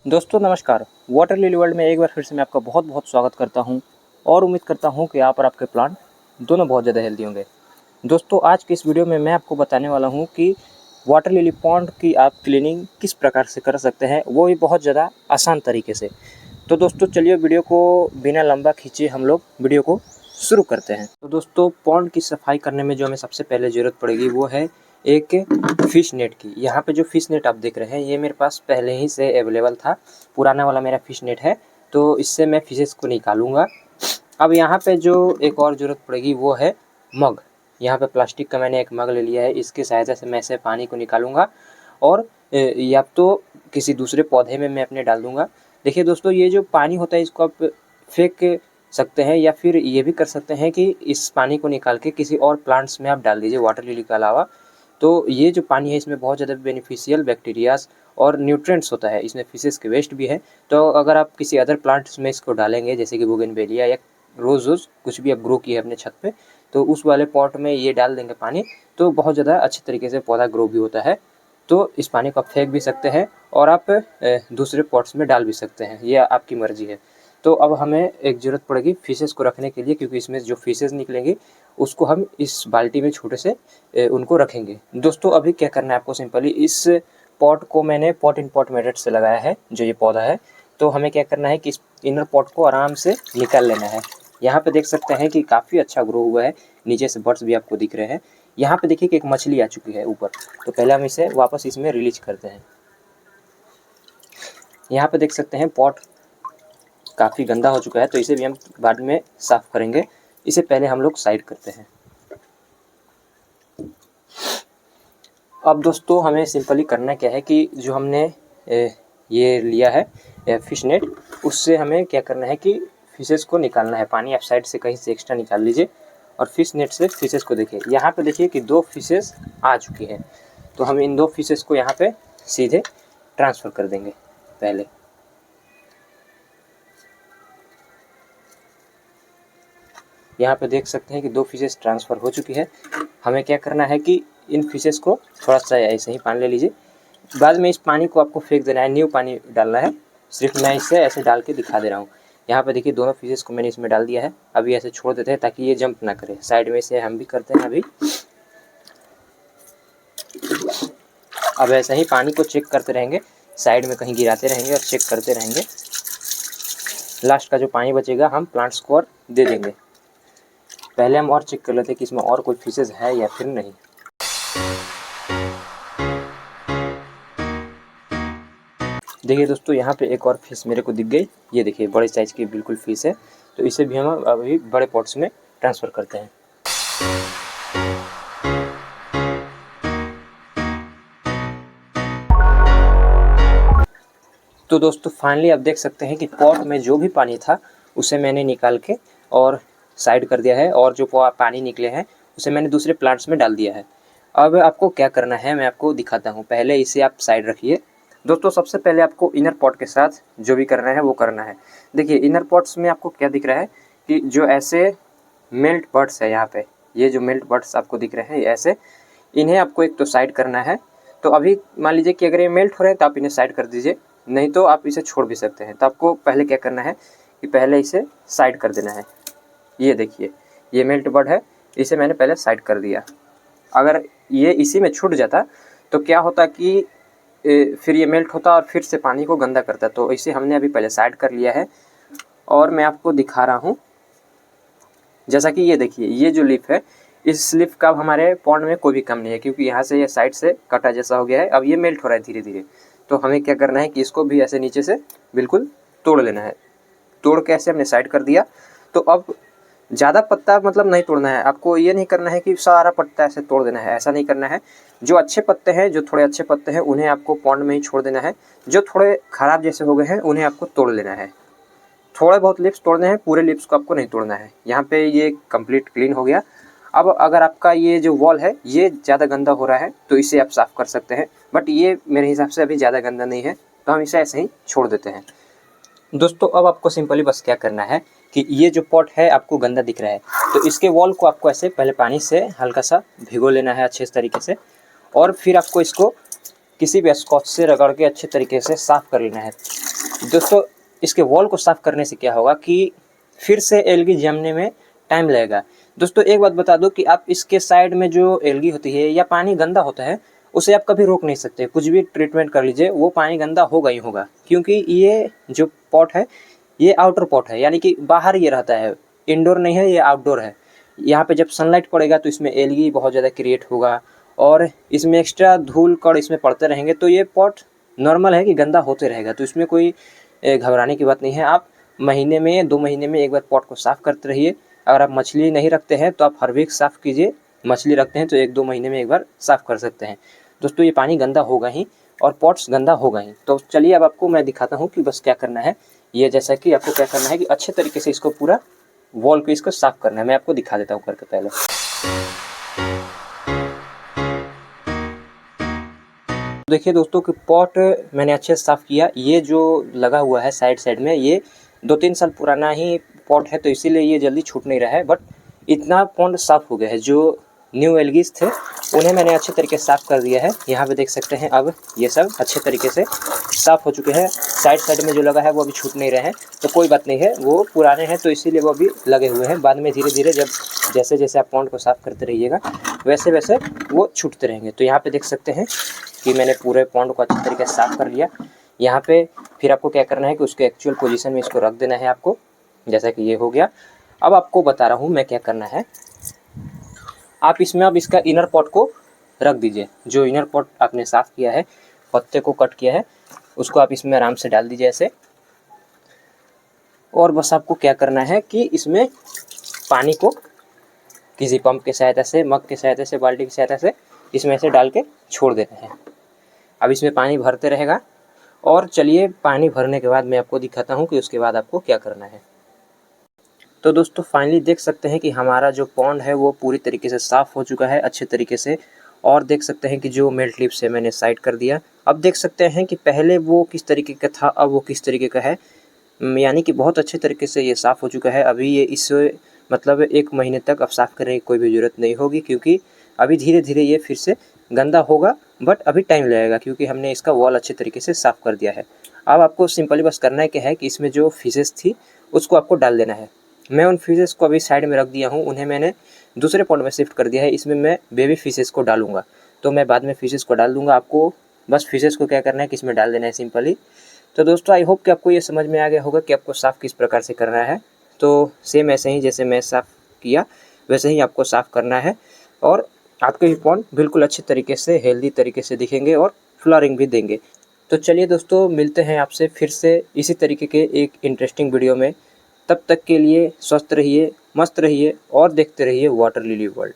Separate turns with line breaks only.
दोस्तों नमस्कार। Water lily world में एक बार फिर से मैं आपका बहुत बहुत स्वागत करता हूं और उम्मीद करता हूं कि आप और आपके प्लांट दोनों बहुत ज़्यादा हेल्दी होंगे। दोस्तों आज की इस वीडियो में मैं आपको बताने वाला हूं कि वाटर लिली पॉन्ड की आप क्लीनिंग किस प्रकार से कर सकते हैं, वो भी बहुत ज़्यादा आसान तरीके से। तो दोस्तों चलिए वीडियो को बिना लंबा खींचे हम लोग वीडियो को शुरू करते हैं। तो दोस्तों पॉन्ड की सफाई करने में जो हमें सबसे पहले ज़रूरत पड़ेगी वो है एक फ़िश नेट की। यहाँ पे जो फ़िश नेट आप देख रहे हैं ये मेरे पास पहले ही से अवेलेबल था, पुराना वाला मेरा फ़िश नेट है, तो इससे मैं फ़िशेस को निकालूंगा। अब यहाँ पे जो एक और ज़रूरत पड़ेगी वो है मग। यहाँ पे प्लास्टिक का मैंने एक मग ले लिया है, इसकी सहायता से मैं इसे पानी को निकालूंगा और या तो किसी दूसरे पौधे में मैं अपने डाल दूँगा। देखिए दोस्तों ये जो पानी होता है इसको आप फेंक सकते हैं या फिर ये भी कर सकते हैं कि इस पानी को निकाल के किसी और प्लांट्स में आप डाल दीजिए वाटर लिली के अलावा। तो ये जो पानी है इसमें बहुत ज़्यादा बेनिफिशियल बैक्टीरियाज और न्यूट्रिएंट्स होता है, इसमें फिशेस के वेस्ट भी है। तो अगर आप किसी अदर प्लांट्स में इसको डालेंगे जैसे कि बोगनवेलिया या रोज़ कुछ भी आप ग्रो किए अपने छत पे, तो उस वाले पॉट में ये डाल देंगे पानी, तो बहुत ज़्यादा अच्छे तरीके से पौधा ग्रो भी होता है। तो इस पानी को आप फेंक भी सकते हैं और आप दूसरे पॉट्स में डाल भी सकते हैं, ये आपकी मर्ज़ी है। तो अब हमें एक ज़रूरत पड़ेगी फिशेस को रखने के लिए, क्योंकि इसमें जो फिशेस निकलेंगी उसको हम इस बाल्टी में छोटे से उनको रखेंगे। दोस्तों अभी क्या करना है आपको, सिंपली इस पॉट को मैंने पॉट इन पॉट मेथड से लगाया है जो ये पौधा है। तो हमें क्या करना है कि इस इनर पॉट को आराम से निकाल लेना है। यहाँ पे देख सकते हैं कि काफ़ी अच्छा ग्रो हुआ है, नीचे से बर्ड्स भी आपको दिख रहे हैं। यहाँ पे देखिए कि एक मछली आ चुकी है ऊपर, तो पहले हम इसे वापस इसमें रिलीज करते हैं। यहाँ पे देख सकते हैं पॉट काफ़ी गंदा हो चुका है, तो इसे भी हम बाद में साफ़ करेंगे। इसे पहले हम लोग साइड करते हैं। अब दोस्तों हमें सिंपली करना क्या है कि जो हमने ये लिया है फिश नेट, उससे हमें क्या करना है कि फिशेस को निकालना है। पानी आप साइड से कहीं से एक्स्ट्रा निकाल लीजिए और फिश नेट से फिशेस को देखिए। यहाँ पे देखिए कि 2 फिशेस आ चुकी हैं, तो हम इन 2 फिशेस को यहाँ पे सीधे ट्रांसफ़र कर देंगे। पहले यहाँ पे देख सकते हैं कि 2 फिशेस ट्रांसफ़र हो चुकी है। हमें क्या करना है कि इन फिशेस को थोड़ा सा ऐसे ही पानी ले लीजिए। बाद में इस पानी को आपको फेंक देना है, न्यू पानी डालना है। सिर्फ मैं इसे ऐसे डाल के दिखा दे रहा हूँ। यहाँ पे देखिए दोनों फिशेस को मैंने इसमें डाल दिया है। अभी ऐसे छोड़ देते हैं ताकि ये जंप ना करे। साइड में से हम भी करते हैं अभी। अब ऐसे ही पानी को चेक करते रहेंगे, साइड में कहीं गिराते रहेंगे और चेक करते रहेंगे। लास्ट का जो पानी बचेगा हम प्लांट्स को और दे देंगे। पहले हम और चेक कर लेते हैं कि इसमें और कोई फिशेस है या फिर नहीं। देखिए दोस्तों यहाँ पे एक और फिश मेरे को दिख गई। ये देखिए बड़े साइज़ की बिल्कुल फिश है, तो इसे भी हम अभी बड़े पॉट्स में ट्रांसफ़र करते हैं। तो दोस्तों फाइनली आप देख सकते हैं कि पॉट में जो भी पानी था उसे मैंने निकाल के और साइड कर दिया है, और जो पानी निकले हैं उसे मैंने दूसरे प्लांट्स में डाल दिया है। अब आपको क्या करना है मैं आपको दिखाता हूँ। पहले इसे आप साइड रखिए। दोस्तों सबसे पहले आपको इनर पॉट के साथ जो भी करना है वो करना है। देखिए इनर पॉट्स में आपको क्या दिख रहा है कि जो ऐसे मेल्ट बर्ड्स है, यहाँ पे ये जो मेल्ट बर्ड्स आपको दिख रहे हैं ऐसे, इन्हें आपको एक तो साइड करना है। तो अभी मान लीजिए कि अगर ये मेल्ट हो रहे हैं तो आप इन्हें साइड कर दीजिए, नहीं तो आप इसे छोड़ भी सकते हैं। तो आपको पहले क्या करना है कि पहले इसे साइड कर देना है। ये देखिए ये मेल्ट बर्ड है, इसे मैंने पहले साइड कर दिया। अगर ये इसी में छूट जाता तो क्या होता कि फिर ये मेल्ट होता और फिर से पानी को गंदा करता। तो इसे हमने अभी पहले साइड कर लिया है और मैं आपको दिखा रहा हूँ। जैसा कि ये देखिए ये जो लीफ है, इस लीफ का हमारे पॉन्ड में कोई भी कम नहीं है, क्योंकि यहाँ से ये साइड से कटा जैसा हो गया है। अब ये मेल्ट हो रहा है धीरे धीरे। तो हमें क्या करना है कि इसको भी ऐसे नीचे से बिल्कुल तोड़ लेना है। तोड़ के ऐसे हमने साइड कर दिया। तो अब ज़्यादा पत्ता मतलब नहीं तोड़ना है आपको। ये नहीं करना है कि सारा पत्ता ऐसे तोड़ देना है, ऐसा नहीं करना है। जो अच्छे पत्ते हैं, जो थोड़े अच्छे पत्ते हैं, उन्हें आपको पॉन्ड में ही छोड़ देना है। जो थोड़े ख़राब जैसे हो गए हैं उन्हें आपको तोड़ लेना है। थोड़े बहुत लिप्स तोड़ने हैं, पूरे लिप्स को आपको नहीं तोड़ना है। यहाँ पे ये कंप्लीट क्लीन हो गया। अब अगर आपका ये जो वॉल है ये ज़्यादा गंदा हो रहा है तो इसे आप साफ़ कर सकते हैं, बट ये मेरे हिसाब से अभी ज़्यादा गंदा नहीं है, तो हम इसे ऐसे ही छोड़ देते हैं। दोस्तों अब आपको सिंपली बस क्या करना है कि ये जो पॉट है आपको गंदा दिख रहा है, तो इसके वॉल को आपको ऐसे पहले पानी से हल्का सा भिगो लेना है अच्छे तरीके से, और फिर आपको इसको किसी भी स्कॉच से रगड़ के अच्छे तरीके से साफ़ कर लेना है। दोस्तों इसके वॉल को साफ़ करने से क्या होगा कि फिर से एलगी जमने में टाइम लगेगा। दोस्तों एक बात बता दूं कि आप इसके साइड में जो एलगी होती है या पानी गंदा होता है उसे आप कभी रोक नहीं सकते। कुछ भी ट्रीटमेंट कर लीजिए वो पानी गंदा होगा ही होगा, क्योंकि ये जो पॉट है ये आउटर पॉट है, यानी कि बाहर ये रहता है, इंडोर नहीं है, ये आउटडोर है। यहाँ पे जब सनलाइट पड़ेगा तो इसमें एलगी बहुत ज़्यादा क्रिएट होगा और इसमें एक्स्ट्रा धूल कण इसमें पड़ते रहेंगे, तो ये पॉट नॉर्मल है कि गंदा होते रहेगा। तो इसमें कोई घबराने की बात नहीं है। आप महीने में 2 महीने में एक बार पॉट को साफ़ करते रहिए। अगर आप मछली नहीं रखते हैं तो आप हर वीक साफ़ कीजिए, मछली रखते हैं तो 1-2 महीने में एक बार साफ़ कर सकते हैं। दोस्तों ये पानी गंदा होगा ही और पॉट्स गंदा होगा ही। तो चलिए अब आपको मैं दिखाता हूँ कि बस क्या करना है। ये जैसा कि आपको क्या करना है कि अच्छे तरीके से इसको पूरा वॉल को इसको साफ़ करना है। मैं आपको दिखा देता हूँ करके पहले। देखिए दोस्तों कि पॉट मैंने अच्छे से साफ़ किया। ये जो लगा हुआ है साइड में, ये 2-3 साल पुराना ही पॉट है, तो इसीलिए ये जल्दी छूट नहीं रहा है। बट इतना पॉन्ड साफ़ हो गया है। जो न्यू एल्गीज थे उन्हें मैंने अच्छे तरीके से साफ़ कर दिया है। यहाँ पे देख सकते हैं अब ये सब अच्छे तरीके से साफ़ हो चुके हैं। साइड में जो लगा है वो अभी छूट नहीं रहे हैं, तो कोई बात नहीं है, वो पुराने हैं तो इसीलिए वो अभी लगे हुए हैं। बाद में धीरे-धीरे जब जैसे आप पॉन्ड को साफ़ करते रहिएगा वैसे वो छूटते रहेंगे। तो यहाँ पे देख सकते हैं कि मैंने पूरे पॉन्ड को अच्छे तरीके से साफ़ कर लिया। यहाँ पे फिर आपको क्या करना है कि उसके एक्चुअल पोजीशन में इसको रख देना है आपको, जैसा कि ये हो गया। अब आपको बता रहा हूँ मैं क्या करना है। आप इसमें अब इसका इनर पॉट को रख दीजिए। जो इनर पॉट आपने साफ़ किया है, पत्ते को कट किया है, उसको आप इसमें आराम से डाल दीजिए ऐसे। और बस आपको क्या करना है कि इसमें पानी को किसी पंप की सहायता से, मग की सहायता से, बाल्टी की सहायता से इसमें से डाल के छोड़ देना है। अब इसमें पानी भरते रहेगा। और चलिए पानी भरने के बाद मैं आपको दिखाता हूँ कि उसके बाद आपको क्या करना है। तो दोस्तों फाइनली देख सकते हैं कि हमारा जो पॉन्ड है वो पूरी तरीके से साफ़ हो चुका है अच्छे तरीके से। और देख सकते हैं कि जो मेल्ट लिप्स है मैंने साइड कर दिया। अब देख सकते हैं कि पहले वो किस तरीके का था, अब वो किस तरीके का है, यानी कि बहुत अच्छे तरीके से ये साफ़ हो चुका है। अभी ये इस मतलब 1 महीने तक अब साफ़ करने की कोई भी ज़रूरत नहीं होगी, क्योंकि अभी धीरे-धीरे ये फिर से गंदा होगा। बट अभी टाइम लगेगा क्योंकि हमने इसका वॉल अच्छे तरीके से साफ़ कर दिया है। अब आपको सिंपली बस करना है क्या है कि इसमें जो फिशेस थी उसको आपको डाल देना है। मैं उन फिशेस को अभी साइड में रख दिया हूँ, उन्हें मैंने दूसरे पॉन्ड में शिफ्ट कर दिया है। इसमें मैं बेबी फिशेस को डालूँगा, तो मैं बाद में फिशेस को डाल दूँगा। आपको बस फिशेस को क्या करना है कि इसमें डाल देना है सिंपली। तो दोस्तों आई होप कि आपको ये समझ में आ गया होगा कि आपको साफ़ किस प्रकार से करना है। तो सेम ऐसे ही जैसे मैं साफ़ किया वैसे ही आपको साफ़ करना है, और आपके भी पॉन्ड बिल्कुल अच्छे तरीके से हेल्दी तरीके से दिखेंगे और फ्लावरिंग भी देंगे। तो चलिए दोस्तों मिलते हैं आपसे फिर से इसी तरीके के एक इंटरेस्टिंग वीडियो में। तब तक के लिए स्वस्थ रहिए, मस्त रहिए और देखते रहिए वाटर लिली वर्ल्ड।